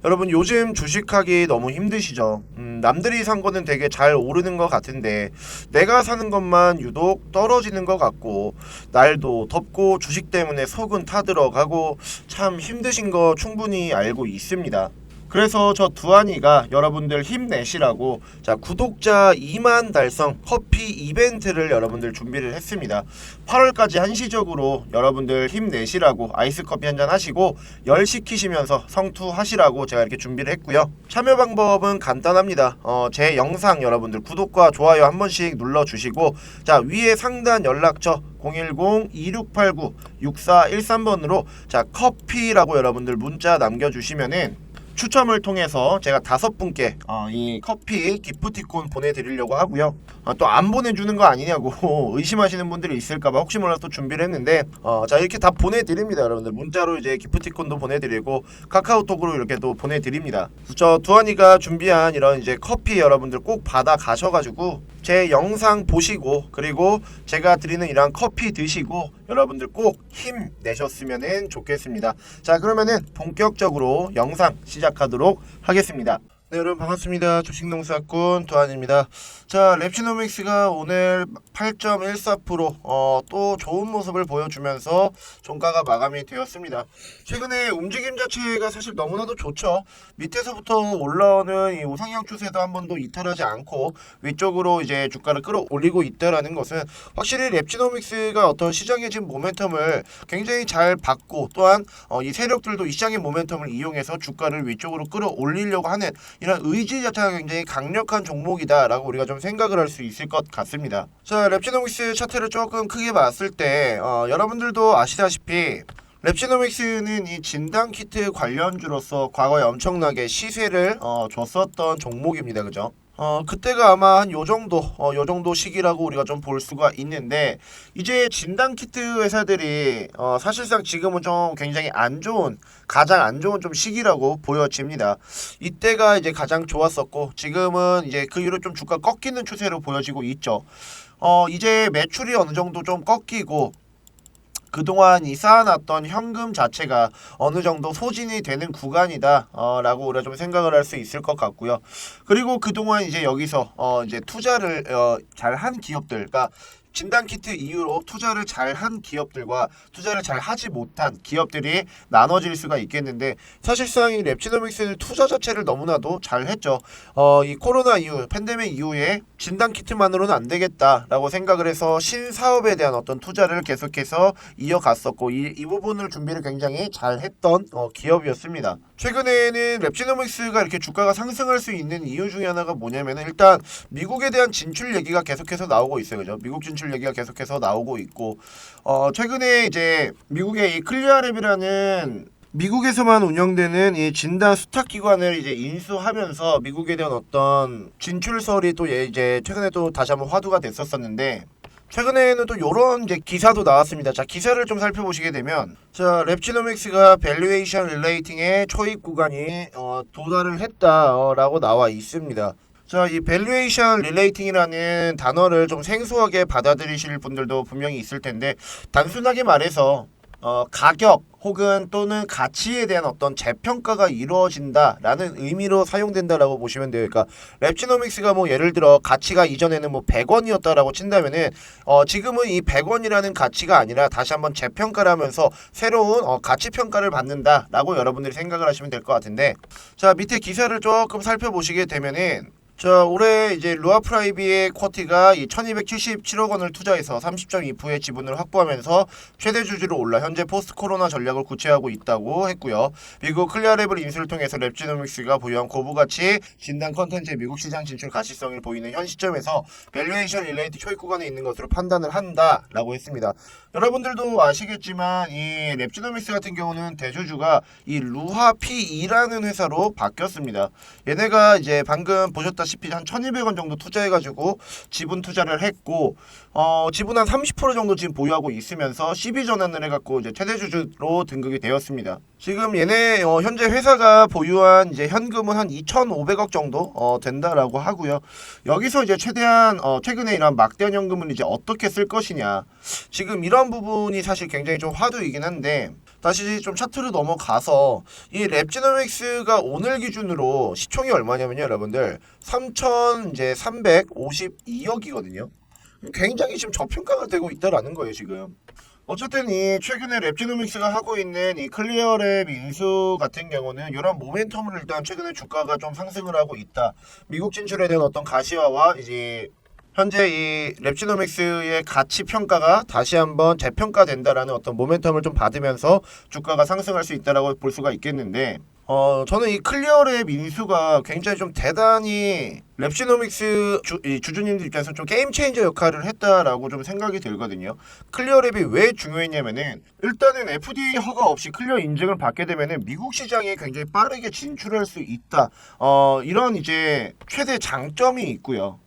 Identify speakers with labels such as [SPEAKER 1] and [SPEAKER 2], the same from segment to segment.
[SPEAKER 1] 여러분 요즘 주식하기 너무 힘드시죠? 남들이 산 거는 되게 잘 오르는 것 같은데 내가 사는 것만 유독 떨어지는 것 같고 날도 덥고 주식 때문에 속은 타들어가고 참 힘드신 거 충분히 알고 있습니다. 그래서 저 두한이가 여러분들 힘내시라고 자 구독자 2만 달성 커피 이벤트를 여러분들 준비를 했습니다. 8월까지 한시적으로 여러분들 힘내시라고 아이스 커피 한잔 하시고 열 식히시면서 성투하시라고 제가 이렇게 준비를 했고요. 참여 방법은 간단합니다. 제 영상 여러분들 구독과 좋아요 한 번씩 눌러주시고 자 위에 상단 연락처 010-2689-6413번으로 자 커피라고 여러분들 문자 남겨주시면은 추첨을 통해서 제가 5분께 이 커피 기프티콘 보내드리려고 하고요. 또 안 보내주는 거 아니냐고 의심하시는 분들이 있을까봐 혹시 몰라서 또 준비를 했는데 자 이렇게 다 보내드립니다. 여러분들 문자로 이제 기프티콘도 보내드리고 카카오톡으로 이렇게 또 보내드립니다. 저 두한이가 준비한 이런 이제 커피 여러분들 꼭 받아 가셔가지고 제 영상 보시고 그리고 제가 드리는 이런 커피 드시고 여러분들 꼭 힘내셨으면 좋겠습니다. 자 그러면은 본격적으로 영상 시작하도록 하겠습니다. 네 여러분 반갑습니다. 주식농사꾼 두한입니다. 자 랩시노믹스가 오늘 8.14% 또 좋은 모습을 보여주면서 종가가 마감이 되었습니다. 최근에 움직임 자체가 사실 너무나도 좋죠. 밑에서부터 올라오는 이 우상향 추세도 한 번도 이탈하지 않고 위쪽으로 이제 주가를 끌어올리고 있다라는 것은 확실히 랩시노믹스가 어떤 시장의 지금 모멘텀을 굉장히 잘 받고 또한 이 세력들도 이 시장의 모멘텀을 이용해서 주가를 위쪽으로 끌어올리려고 하는 이런 의지 자체가 굉장히 강력한 종목이다라고 우리가 좀 생각을 할 수 있을 것 같습니다. 자, 랩시노믹스 차트를 조금 크게 봤을 때 여러분들도 아시다시피 랩시노믹스는 이 진단키트 관련주로서 과거에 엄청나게 시세를 줬었던 종목입니다. 그죠? 그때가 아마 한 요 정도 시기라고 우리가 좀 볼 수가 있는데 이제 진단키트 회사들이 사실상 지금은 좀 굉장히 가장 안 좋은 좀 시기라고 보여집니다. 이때가 이제 가장 좋았었고 지금은 이제 그 이후로 좀 주가 꺾이는 추세로 보여지고 있죠. 이제 매출이 어느 정도 좀 꺾이고 그동안 이 쌓아놨던 현금 자체가 어느 정도 소진이 되는 구간이다 라고 우리가 좀 생각을 할 수 있을 것 같고요. 그리고 그동안 이제 여기서 이제 투자를 잘 한 기업들, 그러니까 진단키트 이후로 투자를 잘 한 기업들과 투자를 잘 하지 못한 기업들이 나눠질 수가 있겠는데 사실상 이 랩시노믹스는 투자 자체를 너무나도 잘 했죠. 이 코로나 이후 팬데믹 이후에 진단키트만으로는 안 되겠다라고 생각을 해서 신사업에 대한 어떤 투자를 계속해서 이어갔었고 이 부분을 준비를 굉장히 잘 했던 기업이었습니다. 최근에는 랩시노믹스가 이렇게 주가가 상승할 수 있는 이유 중에 하나가 뭐냐면은 일단 미국에 대한 진출 얘기가 계속해서 나오고 있어요. 그죠? 미국 진출 얘기가 계속해서 나오고 있고 최근에 이제 미국의 이 클리어랩이라는 미국에서만 운영되는 이 진단 수탁 기관을 이제 인수하면서 미국에 대한 어떤 진출설이 또 이제 최근에 또 다시 한번 화두가 됐었었는데 최근에는 또 요런 이제 기사도 나왔습니다. 자 기사를 좀 살펴보시게 되면 자 랩시노믹스가 밸류에이션 릴레이팅의 초입 구간이 도달을 했다라고 나와 있습니다. 자, 이 밸류에이션 릴레이팅이라는 단어를 좀 생소하게 받아들이실 분들도 분명히 있을 텐데 단순하게 말해서 가격 혹은 또는 가치에 대한 어떤 재평가가 이루어진다라는 의미로 사용된다라고 보시면 돼요. 그러니까 랩시노믹스가 뭐 예를 들어 가치가 이전에는 뭐 100원이었다라고 친다면은 지금은 이 100원이라는 가치가 아니라 다시 한번 재평가를 하면서 새로운 가치 평가를 받는다라고 여러분들이 생각을 하시면 될 것 같은데 자 밑에 기사를 조금 살펴보시게 되면은 자 올해 이제 루아프라이비의 쿼티가 이 1277억 원을 투자해서 30.2%의 지분을 확보하면서 최대 주주로 올라 현재 포스트 코로나 전략을 구체화하고 있다고 했고요. 미국 클리어랩을 인수를 통해서 랩지노믹스가 보유한 고부가치 진단 컨텐츠의 미국 시장 진출 가시성을 보이는 현 시점에서 밸류에이션 릴레이트 초입 구간에 있는 것으로 판단을 한다라고 했습니다. 여러분들도 아시겠지만 이 랩지노믹스 같은 경우는 대주주가 이 루하피이라는 회사로 바뀌었습니다. 얘네가 이제 방금 보셨다시피 한 1200원 정도 투자해가지고 지분 투자를 했고 지분 한 30% 정도 지금 보유하고 있으면서 CB 전환을 해갖고 이제 최대주주로 등극이 되었습니다. 지금 얘네 현재 회사가 보유한 이제 현금은 한 2,500억 정도 된다라고 하고요. 여기서 이제 최대한 최근에 이런 막대한 현금을 이제 어떻게 쓸 것이냐. 지금 이런 부분이 사실 굉장히 좀 화두이긴 한데 다시 좀 차트로 넘어가서 이 랩지노믹스가 오늘 기준으로 시총이 얼마냐면요, 여러분들 3,352억이거든요. 굉장히 지금 저평가가 되고 있다라는 거예요, 지금. 어쨌든 이 최근에 랩지노믹스가 하고 있는 이 클리어랩 인수 같은 경우는 이런 모멘텀을 일단 최근에 주가가 좀 상승을 하고 있다. 미국 진출에 대한 어떤 가시화와 이제 현재 이 랩지노믹스의 가치 평가가 다시 한번 재평가된다라는 어떤 모멘텀을 좀 받으면서 주가가 상승할 수 있다라고 볼 수가 있겠는데, 저는 이 클리어랩 인수가 굉장히 좀 대단히 랩지노믹스 주주님들 입장에서 좀 게임 체인저 역할을 했다라고 좀 생각이 들거든요. 클리어랩이 왜 중요했냐면은 일단은 FDA 허가 없이 클리어 인증을 받게 되면은 미국 시장에 굉장히 빠르게 진출할 수 있다. 이런 이제 최대 장점이 있고요.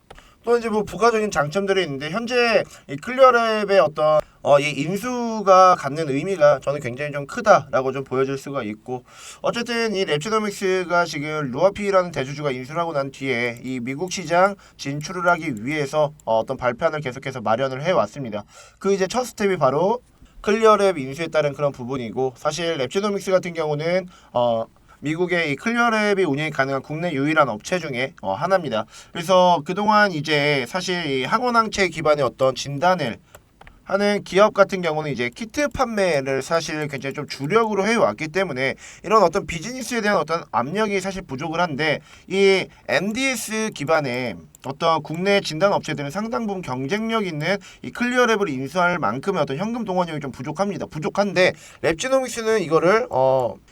[SPEAKER 1] 또 이제 뭐 부가적인 장점들이 있는데, 현재 이 클리어랩의 어떤 이 인수가 갖는 의미가 저는 굉장히 좀 크다라고 좀 보여질 수가 있고, 어쨌든 이 랩지노믹스가 지금 루아피라는 대주주가 인수를 하고 난 뒤에 이 미국 시장 진출을 하기 위해서 어떤 발판을 계속해서 마련을 해 왔습니다. 그 이제 첫 스텝이 바로 클리어랩 인수에 따른 그런 부분이고, 사실 랩지노믹스 같은 경우는 미국의 이 클리어랩이 운영이 가능한 국내 유일한 업체 중에 하나입니다. 그래서 그동안 이제 사실 이 항원항체 기반의 어떤 진단을 하는 기업 같은 경우는 이제 키트 판매를 사실 굉장히 좀 주력으로 해왔기 때문에 이런 어떤 비즈니스에 대한 어떤 압력이 사실 부족을 한데, 이 MDS 기반의 어떤 국내 진단 업체들은 상당 부분 경쟁력 있는 이 클리어랩을 인수할 만큼의 어떤 현금 동원력이 좀 부족합니다. 부족한데 랩지노믹스는 이거를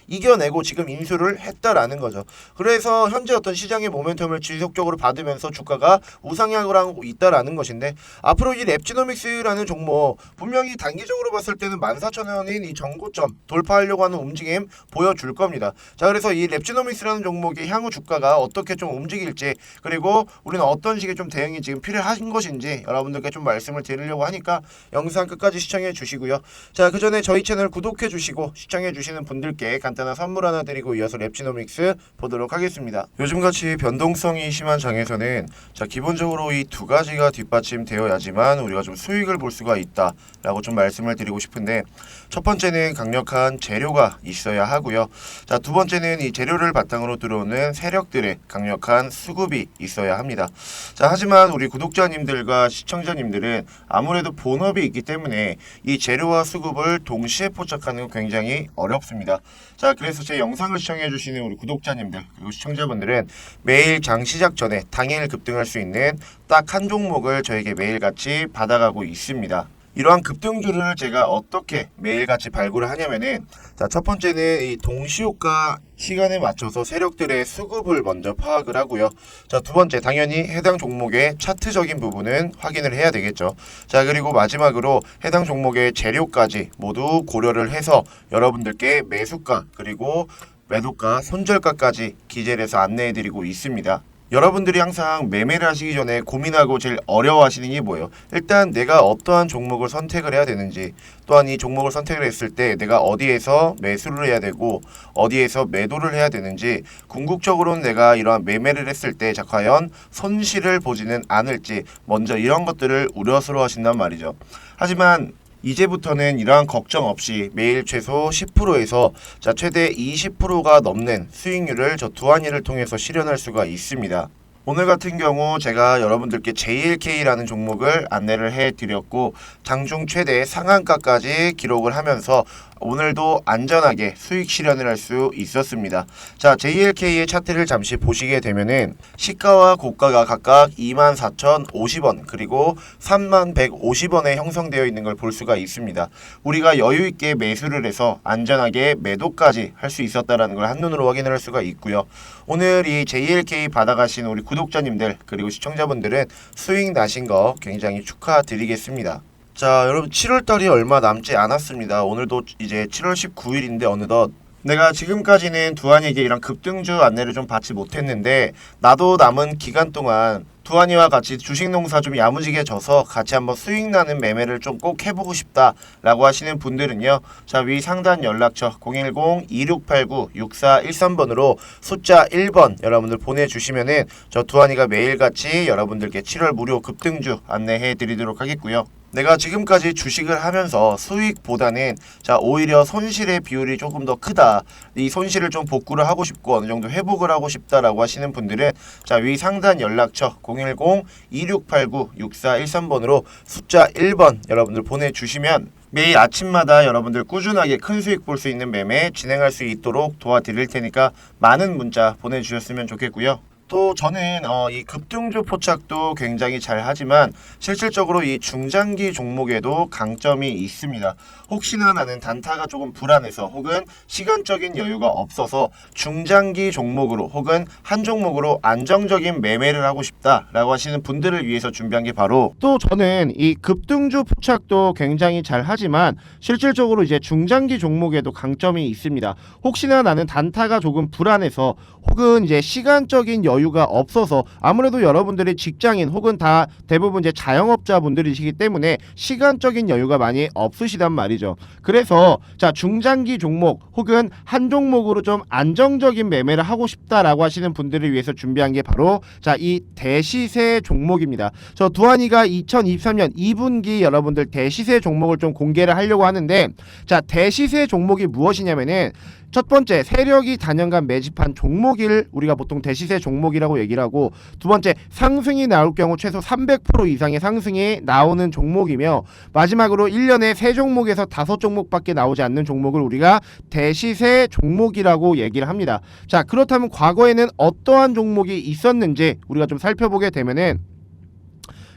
[SPEAKER 1] 이겨내고 지금 인수를 했다라는 거죠. 그래서 현재 어떤 시장의 모멘텀을 지속적으로 받으면서 주가가 우상향을 하고 있다라는 것인데, 앞으로 이 랩지노믹스라는 종목 분명히 단기적으로 봤을 때는 14,000원인 이 정고점 돌파하려고 하는 움직임 보여줄 겁니다. 자, 그래서 이 랩지노믹스라는 종목의 향후 주가가 어떻게 좀 움직일지, 그리고 우리는 어떤 식의 좀 대응이 지금 필요한 것인지 여러분들께 좀 말씀을 드리려고 하니까 영상 끝까지 시청해 주시고요. 자, 그 전에 저희 채널 구독해 주시고 시청해 주시는 분들께 간단한 선물 하나 드리고 이어서 랩지노믹스 보도록 하겠습니다. 요즘같이 변동성이 심한 장에서는 자, 기본적으로 이 두 가지가 뒷받침되어야지만 우리가 좀 수익을 볼 수가 있다 라고 좀 말씀을 드리고 싶은데, 첫 번째는 강력한 재료가 있어야 하고요. 자, 두 번째는 이 재료를 바탕으로 들어오는 세력들의 강력한 수급이 있어야 합니다. 자, 하지만 우리 구독자님들과 시청자님들은 아무래도 본업이 있기 때문에 이 재료와 수급을 동시에 포착하는 건 굉장히 어렵습니다. 자, 그래서 제 영상을 시청해 주시는 우리 구독자님들 그리고 시청자분들은 매일 장 시작 전에 당일 급등할 수 있는 딱 한 종목을 저에게 매일같이 받아가고 있습니다. 이러한 급등주를 제가 어떻게 매일같이 발굴을 하냐면은, 자, 첫 번째는 이 동시효과 시간에 맞춰서 세력들의 수급을 먼저 파악을 하고요. 자, 두 번째 당연히 해당 종목의 차트적인 부분은 확인을 해야 되겠죠. 자, 그리고 마지막으로 해당 종목의 재료까지 모두 고려를 해서 여러분들께 매수가 그리고 매도가, 손절가까지 기재를 해서 안내해드리고 있습니다. 여러분들이 항상 매매를 하시기 전에 고민하고 제일 어려워하시는 게 뭐예요? 일단 내가 어떠한 종목을 선택을 해야 되는지, 또한 이 종목을 선택을 했을 때 내가 어디에서 매수를 해야 되고 어디에서 매도를 해야 되는지, 궁극적으로는 내가 이러한 매매를 했을 때 과연 손실을 보지는 않을지, 먼저 이런 것들을 우려스러워 하신단 말이죠. 하지만 이제부터는 이러한 걱정 없이 매일 최소 10%에서 자, 최대 20%가 넘는 수익률을 저 두한이를 통해서 실현할 수가 있습니다. 오늘 같은 경우 제가 여러분들께 JLK라는 종목을 안내를 해드렸고 장중 최대 상한가까지 기록을 하면서 오늘도 안전하게 수익 실현을 할 수 있었습니다. 자, JLK의 차트를 잠시 보시게 되면은 시가와 고가가 각각 24,050원 그리고 3150원에 형성되어 있는 걸 볼 수가 있습니다. 우리가 여유 있게 매수를 해서 안전하게 매도까지 할 수 있었다라는 걸 한눈으로 확인을 할 수가 있고요. 오늘 이 JLK 받아가신 우리 구독자님들 그리고 시청자분들은 수익 나신 거 굉장히 축하드리겠습니다. 자, 여러분 7월달이 얼마 남지 않았습니다. 오늘도 이제 7월 19일인데 어느덧 내가 지금까지는 두한이에게 이런 급등주 안내를 좀 받지 못했는데, 나도 남은 기간 동안 두한이와 같이 주식 농사 좀 야무지게 져서 같이 한번 수익 나는 매매를 좀 꼭 해보고 싶다 라고 하시는 분들은요, 자, 위 상단 연락처 010-2689-6413번으로 숫자 1번 여러분들 보내주시면은 저 두한이가 매일같이 여러분들께 7월 무료 급등주 안내해 드리도록 하겠고요. 내가 지금까지 주식을 하면서 수익보다는 자 오히려 손실의 비율이 조금 더 크다. 이 손실을 좀 복구를 하고 싶고 어느 정도 회복을 하고 싶다라고 하시는 분들은 자 위 상단 연락처 010-2689-6413번으로 숫자 1번 여러분들 보내주시면 매일 아침마다 여러분들 꾸준하게 큰 수익 볼 수 있는 매매 진행할 수 있도록 도와드릴 테니까 많은 문자 보내주셨으면 좋겠고요. 또 저는 이 급등주 포착도 굉장히 잘 하지만 실질적으로 이 중장기 종목에도 강점이 있습니다. 혹시나 나는 단타가 조금 불안해서 혹은 시간적인 여유가 없어서 중장기 종목으로 혹은 한 종목으로 안정적인 매매를 하고 싶다라고 하시는 분들을 위해서 준비한 게 바로 또 저는 이 급등주 포착도 굉장히 잘 하지만 실질적으로 이제 중장기 종목에도 강점이 있습니다. 혹시나 나는 단타가 조금 불안해서 혹은 이제 시간적인 여유가 없어서 아무래도 여러분들이 직장인 혹은 다 대부분 이제 자영업자 분들이시기 때문에 시간적인 여유가 많이 없으시단 말이죠. 그래서 자 중장기 종목 혹은 한 종목으로 좀 안정적인 매매를 하고 싶다라고 하시는 분들을 위해서 준비한 게 바로 자 이 대시세 종목입니다. 저 두한이가 2023년 2분기 여러분들 대시세 종목을 좀 공개를 하려고 하는데 자 대시세 종목이 무엇이냐면은 첫 번째 세력이 단연간 매집한 종목을 우리가 보통 대시세 종목이라고 얘기를 하고 두 번째 상승이 나올 경우 최소 300% 이상의 상승이 나오는 종목이며 마지막으로 1년에 3종목에서 5종목밖에 나오지 않는 종목을 우리가 대시세 종목이라고 얘기를 합니다. 자 그렇다면 과거에는 어떠한 종목이 있었는지 우리가 좀 살펴보게 되면은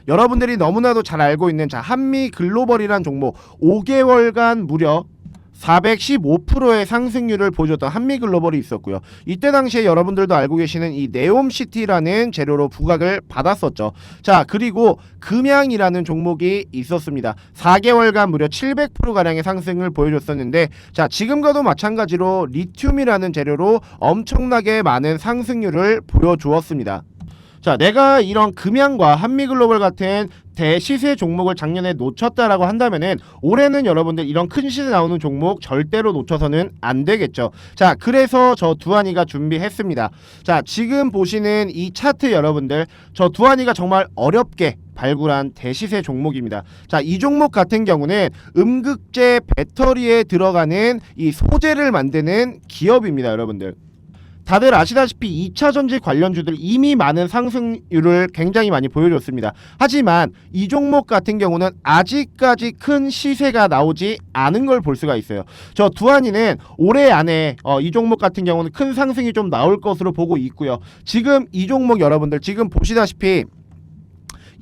[SPEAKER 1] 여러분들이 너무나도 잘 알고 있는 자 한미글로벌이란 종목 5개월간 무려 415%의 상승률을 보여줬던 한미글로벌이 있었고요. 이때 당시에 여러분들도 알고 계시는 이 네옴시티라는 재료로 부각을 받았었죠. 자 그리고 금양이라는 종목이 있었습니다. 4개월간 무려 700%가량의 상승을 보여줬었는데 자 지금과도 마찬가지로 리튬이라는 재료로 엄청나게 많은 상승률을 보여주었습니다. 자 내가 이런 금양과 한미글로벌 같은 대시세 종목을 작년에 놓쳤다라고 한다면은 올해는 여러분들 이런 큰 시세 나오는 종목 절대로 놓쳐서는 안 되겠죠. 자 그래서 저 두한이가 준비했습니다. 자 지금 보시는 이 차트 여러분들 저 두한이가 정말 어렵게 발굴한 대시세 종목입니다. 자, 이 종목 같은 경우는 음극재 배터리에 들어가는 이 소재를 만드는 기업입니다, 여러분들. 다들 아시다시피 2차 전지 관련주들 이미 많은 상승률을 굉장히 많이 보여줬습니다. 하지만 이 종목 같은 경우는 아직까지 큰 시세가 나오지 않은 걸 볼 수가 있어요. 저 두한이는 올해 안에 이 종목 같은 경우는 큰 상승이 좀 나올 것으로 보고 있고요. 지금 이 종목 여러분들 지금 보시다시피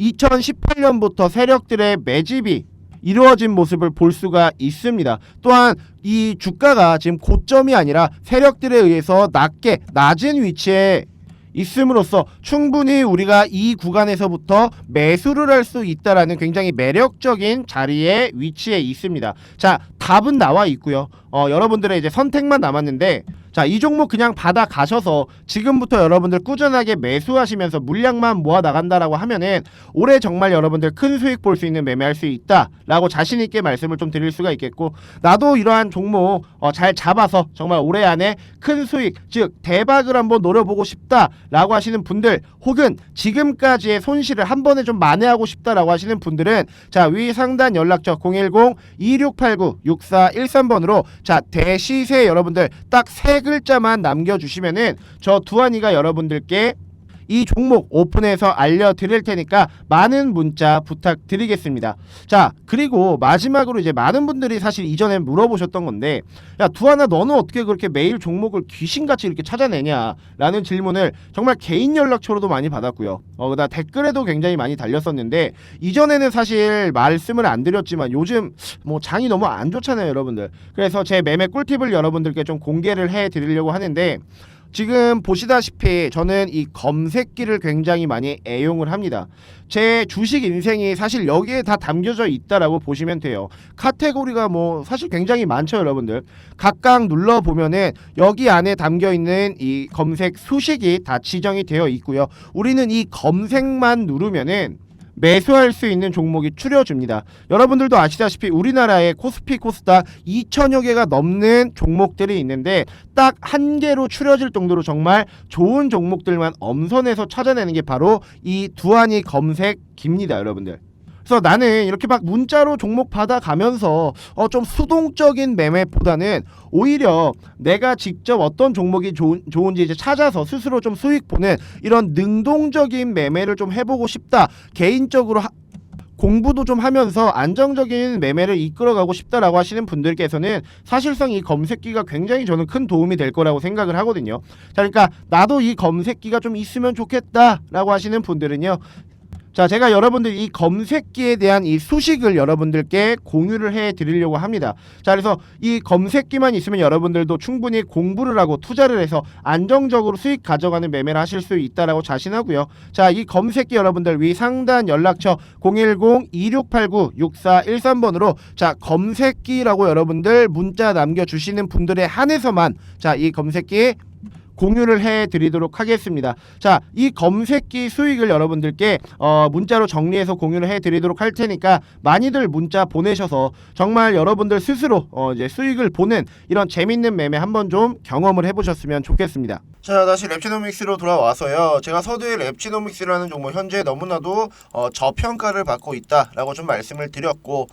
[SPEAKER 1] 2018년부터 세력들의 매집이 이루어진 모습을 볼 수가 있습니다. 또한 이 주가가 지금 고점이 아니라 세력들에 의해서 낮은 위치에 있음으로써 충분히 우리가 이 구간에서부터 매수를 할 수 있다라는 굉장히 매력적인 자리에 위치해 있습니다. 자, 답은 나와 있고요. 여러분들의 이제 선택만 남았는데 자, 이 종목 그냥 받아 가셔서 지금부터 여러분들 꾸준하게 매수하시면서 물량만 모아 나간다라고 하면은 올해 정말 여러분들 큰 수익 볼 수 있는 매매할 수 있다라고 자신 있게 말씀을 좀 드릴 수가 있겠고 나도 이러한 종목 잘 잡아서 정말 올해 안에 큰 수익 즉 대박을 한번 노려보고 싶다라고 하시는 분들 혹은 지금까지의 손실을 한 번에 좀 만회하고 싶다라고 하시는 분들은 자, 위 상단 연락처 010-2689-6413번으로 자, 대시세 여러분들 딱 세 글자만 남겨주시면은 저 두한이가 여러분들께 이 종목 오픈해서 알려드릴 테니까 많은 문자 부탁드리겠습니다. 자 그리고 마지막으로 이제 많은 분들이 사실 이전에 물어보셨던 건데 야 두한아 너는 어떻게 그렇게 매일 종목을 귀신같이 이렇게 찾아내냐 라는 질문을 정말 개인 연락처로도 많이 받았고요. 그다음 댓글에도 굉장히 많이 달렸었는데 이전에는 사실 말씀을 안 드렸지만 요즘 뭐 장이 너무 안 좋잖아요 여러분들. 그래서 제 매매 꿀팁을 여러분들께 좀 공개를 해드리려고 하는데 지금 보시다시피 저는 이 검색기를 굉장히 많이 애용을 합니다. 제 주식 인생이 사실 여기에 다 담겨져 있다라고 보시면 돼요. 카테고리가 뭐 사실 굉장히 많죠 여러분들. 각각 눌러보면은 여기 안에 담겨있는 이 검색 수식이 다 지정이 되어 있고요. 우리는 이 검색만 누르면은 매수할 수 있는 종목이 추려집니다. 여러분들도 아시다시피 우리나라에 코스피 코스닥 2천여 개가 넘는 종목들이 있는데 딱 한 개로 추려질 정도로 정말 좋은 종목들만 엄선해서 찾아내는 게 바로 이 두한이 검색기입니다 여러분들.
[SPEAKER 2] 그래서 나는 이렇게 막 문자로 종목 받아가면서 좀 수동적인 매매보다는 오히려 내가 직접 어떤 종목이 좋은지 이제 찾아서 스스로 좀 수익 보는 이런 능동적인 매매를 좀 해보고 싶다. 개인적으로 공부도 좀 하면서 안정적인 매매를 이끌어가고 싶다라고 하시는 분들께서는 사실상 이 검색기가 굉장히 저는 큰 도움이 될 거라고 생각을 하거든요. 자, 그러니까 나도 이 검색기가 좀 있으면 좋겠다라고 하시는 분들은요. 자, 제가 여러분들 이 검색기에 대한 이 수식을 여러분들께 공유를 해 드리려고 합니다. 자, 그래서 이 검색기만 있으면 여러분들도 충분히 공부를 하고 투자를 해서 안정적으로 수익 가져가는 매매를 하실 수 있다라고 자신하고요. 자, 이 검색기 여러분들 위 상단 연락처 010-2689-6413번으로 자, 검색기라고 여러분들 문자 남겨주시는 분들에 한해서만 자, 이 검색기 공유를 해드리도록 하겠습니다. 자, 이 검색기 수익을 여러분들께 문자로 정리해서 공유를 해드리도록 할 테니까 많이들 문자 보내셔서 정말 여러분들 스스로 이제 수익을 보는 이런 재밌는 매매 한번 좀 경험을 해보셨으면 좋겠습니다.
[SPEAKER 1] 자, 다시 랩지노믹스로 돌아와서요. 제가 서두에 랩지노믹스라는 종목 현재 너무나도 저평가를 받고 있다라고 좀 말씀을 드렸고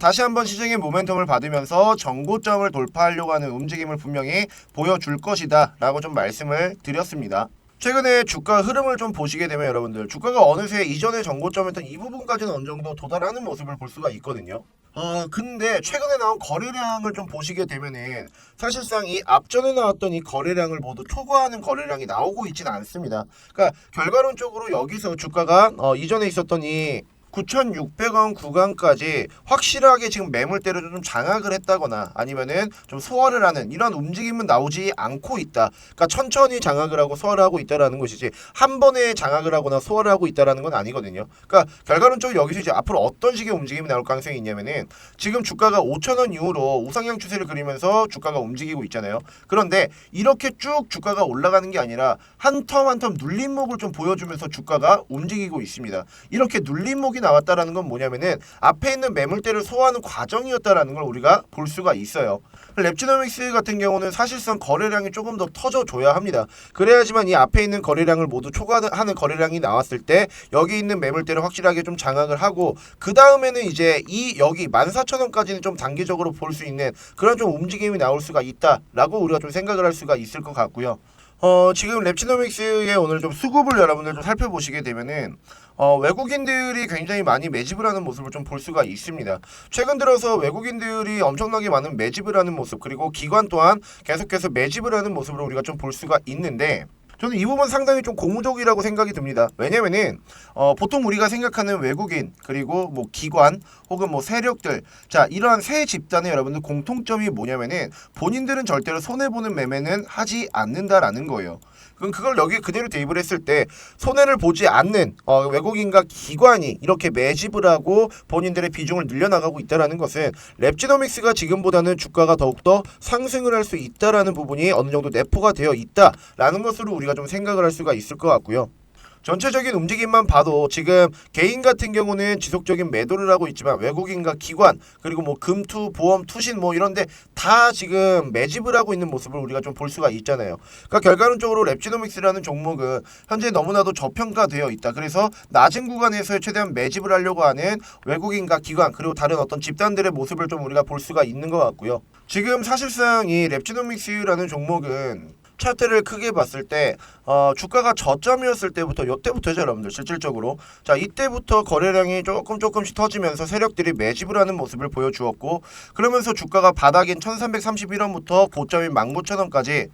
[SPEAKER 1] 다시 한번 시장의 모멘텀을 받으면서 정고점을 돌파하려고 하는 움직임을 분명히 보여줄 것이다 라고 좀 말씀을 드렸습니다. 최근에 주가 흐름을 좀 보시게 되면 여러분들 주가가 어느새 이전에 정고점했던 이 부분까지는 어느 정도 도달하는 모습을 볼 수가 있거든요. 근데 최근에 나온 거래량을 좀 보시게 되면은 사실상 이 앞전에 나왔던 이 거래량을 모두 초과하는 거래량이 나오고 있지는 않습니다. 그러니까 결과론적으로 여기서 주가가 이전에 있었던 이 9,600원 구간까지 확실하게 지금 매물대로 좀 장악을 했다거나 아니면은 좀 소화를 하는 이런 움직임은 나오지 않고 있다. 그러니까 천천히 장악을 하고 소화를 하고 있다라는 것이지 한 번에 장악을 하거나 소화를 하고 있다라는 건 아니거든요. 그러니까 결과론적으로 여기서 이제 앞으로 어떤 식의 움직임이 나올 가능성이 있냐면은 지금 주가가 5,000원 이후로 우상향 추세를 그리면서 주가가 움직이고 있잖아요. 그런데 이렇게 쭉 주가가 올라가는 게 아니라 한 텀 한 텀 눌림목을 좀 보여주면서 주가가 움직이고 있습니다. 이렇게 눌림목이 나왔다라는 건 뭐냐면은 앞에 있는 매물대를 소화하는 과정이었다라는 걸 우리가 볼 수가 있어요. 랩지노믹스 같은 경우는 사실상 거래량이 조금 더 터져줘야 합니다. 그래야지만 이 앞에 있는 거래량을 모두 초과하는 거래량이 나왔을 때 여기 있는 매물대를 확실하게 좀 장악을 하고 그 다음에는 이제 이 여기 14,000원까지는 좀 단기적으로 볼 수 있는 그런 좀 움직임이 나올 수가 있다라고 우리가 좀 생각을 할 수가 있을 것 같고요. 지금 랩지노믹스의 오늘 좀 수급을 여러분들 좀 살펴보시게 되면은 외국인들이 굉장히 많이 매집을 하는 모습을 좀 볼 수가 있습니다. 최근 들어서 외국인들이 엄청나게 많은 매집을 하는 모습 그리고 기관 또한 계속해서 매집을 하는 모습을 우리가 좀 볼 수가 있는데 저는 이 부분 상당히 좀 고무적이라고 생각이 듭니다. 왜냐면은 보통 우리가 생각하는 외국인 그리고 뭐 기관 혹은 뭐 세력들 자 이러한 세 집단의 여러분들 공통점이 뭐냐면은 본인들은 절대로 손해보는 매매는 하지 않는다라는 거예요. 그럼 그걸 여기에 그대로 대입을 했을 때 손해를 보지 않는 외국인과 기관이 이렇게 매집을 하고 본인들의 비중을 늘려나가고 있다는 것은 랩지노믹스가 지금보다는 주가가 더욱더 상승을 할 수 있다라는 부분이 어느 정도 내포가 되어 있다라는 것으로 우리가 좀 생각을 할 수가 있을 것 같고요. 전체적인 움직임만 봐도 지금 개인 같은 경우는 지속적인 매도를 하고 있지만 외국인과 기관 그리고 뭐 금투, 보험, 투신 뭐 이런데 다 지금 매집을 하고 있는 모습을 우리가 좀 볼 수가 있잖아요. 그러니까 결과론적으로 랩지노믹스라는 종목은 현재 너무나도 저평가되어 있다. 그래서 낮은 구간에서 최대한 매집을 하려고 하는 외국인과 기관 그리고 다른 어떤 집단들의 모습을 좀 우리가 볼 수가 있는 것 같고요. 지금 사실상 이 랩지노믹스라는 종목은 차트를 크게 봤을 때 주가가 저점이었을 때부터 이때부터죠 여러분들 실질적으로 자 이때부터 거래량이 조금씩 터지면서 세력들이 매집을 하는 모습을 보여주었고 그러면서 주가가 바닥인 1331원부터 고점인 19,000원까지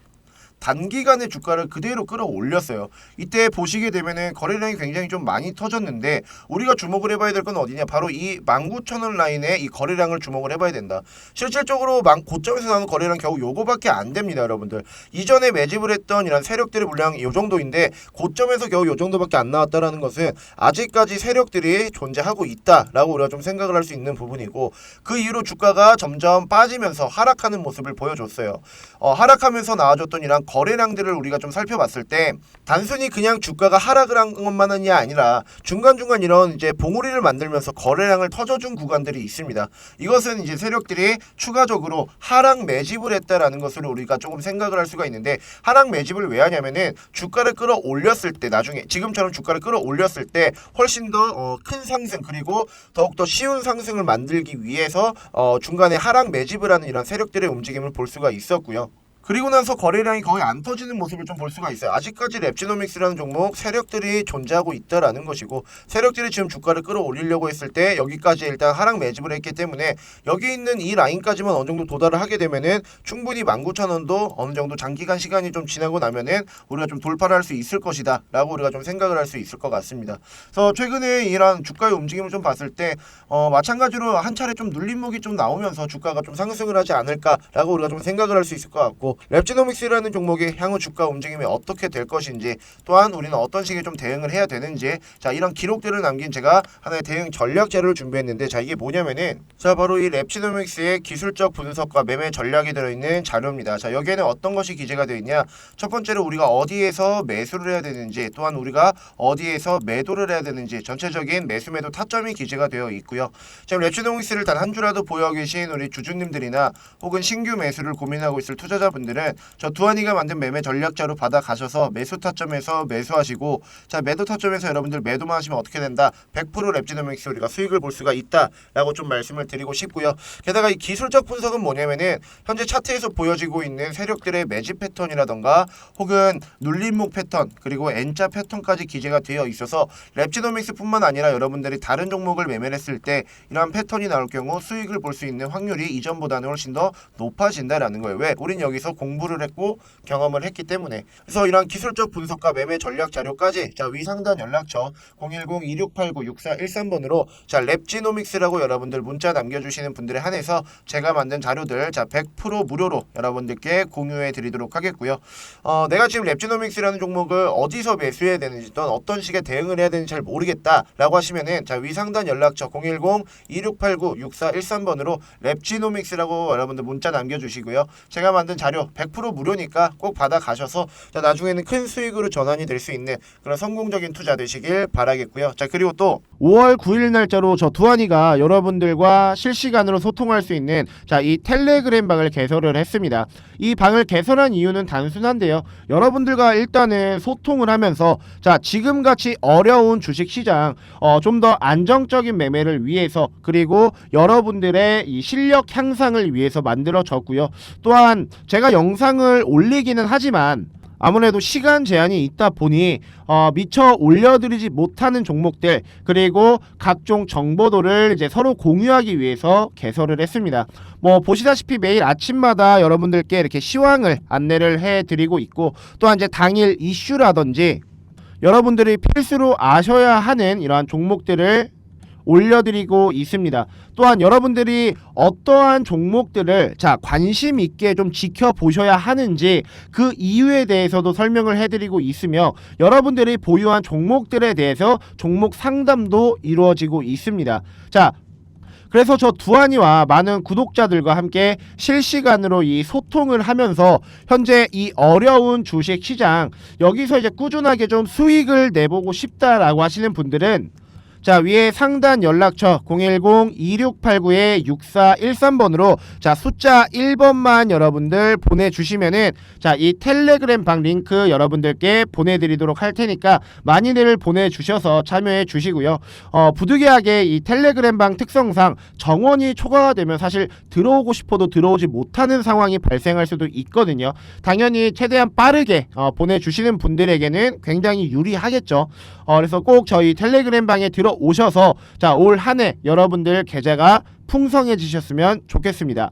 [SPEAKER 1] 단기간에 주가를 그대로 끌어올렸어요. 이때 보시게 되면은 거래량이 굉장히 좀 많이 터졌는데 우리가 주목을 해봐야 될 건 어디냐 바로 이 19,000원 라인의 이 거래량을 주목을 해봐야 된다. 실질적으로 고점에서 나오는 거래량 겨우 요거밖에 안 됩니다 여러분들. 이전에 매집을 했던 이런 세력들의 물량이 요 정도인데 고점에서 겨우 요 정도밖에 안 나왔다라는 것은 아직까지 세력들이 존재하고 있다라고 우리가 좀 생각을 할 수 있는 부분이고 그 이후로 주가가 점점 빠지면서 하락하는 모습을 보여줬어요. 하락하면서 나와줬던 이런 거래량들을 우리가 좀 살펴봤을 때 단순히 그냥 주가가 하락을 한 것만이 아니라 중간중간 이런 이제 봉우리를 만들면서 거래량을 터져준 구간들이 있습니다. 이것은 이제 세력들이 추가적으로 하락 매집을 했다라는 것으로 우리가 조금 생각을 할 수가 있는데, 하락 매집을 왜 하냐면은 주가를 끌어올렸을 때, 나중에 지금처럼 주가를 끌어올렸을 때 훨씬 더 큰 상승, 그리고 더욱더 쉬운 상승을 만들기 위해서 중간에 하락 매집을 하는 이런 세력들의 움직임을 볼 수가 있었고요. 그리고 나서 거래량이 거의 안 터지는 모습을 좀 볼 수가 있어요. 아직까지 랩지노믹스라는 종목 세력들이 존재하고 있다라는 것이고, 세력들이 지금 주가를 끌어올리려고 했을 때 여기까지 일단 하락 매집을 했기 때문에 여기 있는 이 라인까지만 어느 정도 도달을 하게 되면은 충분히 19,000원도 어느 정도 장기간 시간이 좀 지나고 나면은 우리가 좀 돌파를 할 수 있을 것이다 라고 우리가 좀 생각을 할 수 있을 것 같습니다. 그래서 최근에 이런 주가의 움직임을 좀 봤을 때 마찬가지로 한 차례 좀 눌림목이 좀 나오면서 주가가 좀 상승을 하지 않을까라고 우리가 좀 생각을 할 수 있을 것 같고, 랩지노믹스라는 종목이 향후 주가 움직임이 어떻게 될 것인지, 또한 우리는 어떤 식의 좀 대응을 해야 되는지, 자 이런 기록들을 남긴 제가 하나의 대응 전략 자료를 준비했는데, 자 이게 뭐냐면은 자 바로 이 랩지노믹스의 기술적 분석과 매매 전략이 들어있는 자료입니다. 자 여기에는 어떤 것이 기재가 되어 있냐, 첫 번째로 우리가 어디에서 매수를 해야 되는지, 또한 우리가 어디에서 매도를 해야 되는지 전체적인 매수 매도 타점이 기재가 되어 있고요. 지금 랩지노믹스를 단 한 주라도 보여 계신 우리 주주님들이나 혹은 신규 매수를 고민하고 있을 투자자분들은 저 두한이가 만든 매매 전략자로 받아 가셔서 매수 타점에서 매수하시고, 자 매도 타점에서 여러분들 매도만 하시면 어떻게 된다, 100% 랩지노믹스 우리가 수익을 볼 수가 있다라고 좀 말씀을 드리고 싶고요. 게다가 이 기술적 분석은 뭐냐면은 현재 차트에서 보여지고 있는 세력들의 매집 패턴이라던가 혹은 눌림목 패턴, 그리고 N자 패턴까지 기재가 되어 있어서 랩지노믹스뿐만 아니라 여러분들이 다른 종목을 매매를 했을 때 이러한 패턴이 나올 경우 수익을 볼 수 있는 확률이 이전보다는 훨씬 더 높아진다라는 거예요. 왜? 우린 여기서 공부를 했고 경험을 했기 때문에. 그래서 이런 기술적 분석과 매매 전략 자료까지 자 위상단 연락처 010-2689-6413번으로 자 랩지노믹스라고 여러분들 문자 남겨주시는 분들에 한해서 제가 만든 자료들 자 100% 무료로 여러분들께 공유해 드리도록 하겠고요. 내가 지금 랩지노믹스라는 종목을 어디서 매수해야 되는지, 또는 어떤 식의 대응을 해야 되는지 잘 모르겠다라고 하시면은 자 위상단 연락처 010-2689-6413번으로 랩지노믹스라고 여러분들 문자 남겨주시고요. 제가 만든 자료 100% 무료니까 꼭 받아 가셔서 자 나중에는 큰 수익으로 전환이 될 수 있는 그런 성공적인 투자 되시길 바라겠고요. 자 그리고 또
[SPEAKER 2] 5월 9일 날짜로 저 두한이가 여러분들과 실시간으로 소통할 수 있는 자 이 텔레그램 방을 개설을 했습니다. 이 방을 개설한 이유는 단순한데요. 여러분들과 일단은 소통을 하면서 자 지금같이 어려운 주식시장 좀 더 안정적인 매매를 위해서, 그리고 여러분들의 이 실력 향상을 위해서 만들어졌고요. 또한 제가 영상을 올리기는 하지만 아무래도 시간 제한이 있다 보니 미처 올려드리지 못하는 종목들, 그리고 각종 정보도를 이제 서로 공유하기 위해서 개설을 했습니다. 뭐 보시다시피 매일 아침마다 여러분들께 이렇게 시황을 안내를 해드리고 있고, 또한 이제 당일 이슈라든지 여러분들이 필수로 아셔야 하는 이러한 종목들을 올려드리고 있습니다. 또한 여러분들이 어떠한 종목들을 자 관심 있게 좀 지켜보셔야 하는지 그 이유에 대해서도 설명을 해드리고 있으며, 여러분들이 보유한 종목들에 대해서 종목 상담도 이루어지고 있습니다. 자 그래서 저 두한이와 많은 구독자들과 함께 실시간으로 이 소통을 하면서 현재 이 어려운 주식 시장 여기서 이제 꾸준하게 좀 수익을 내보고 싶다라고 하시는 분들은 자 위에 상단 연락처 010-2689-6413번으로 자 숫자 1번만 여러분들 보내주시면은 자 이 텔레그램 방 링크 여러분들께 보내드리도록 할 테니까 많이들 보내주셔서 참여해 주시고요. 부득이하게 이 텔레그램 방 특성상 정원이 초과가 되면 사실 들어오고 싶어도 들어오지 못하는 상황이 발생할 수도 있거든요. 당연히 최대한 빠르게 보내주시는 분들에게는 굉장히 유리하겠죠. 그래서 꼭 저희 텔레그램 방에 들어오셔서 자 올 한 해 여러분들 계좌가 풍성해지셨으면 좋겠습니다.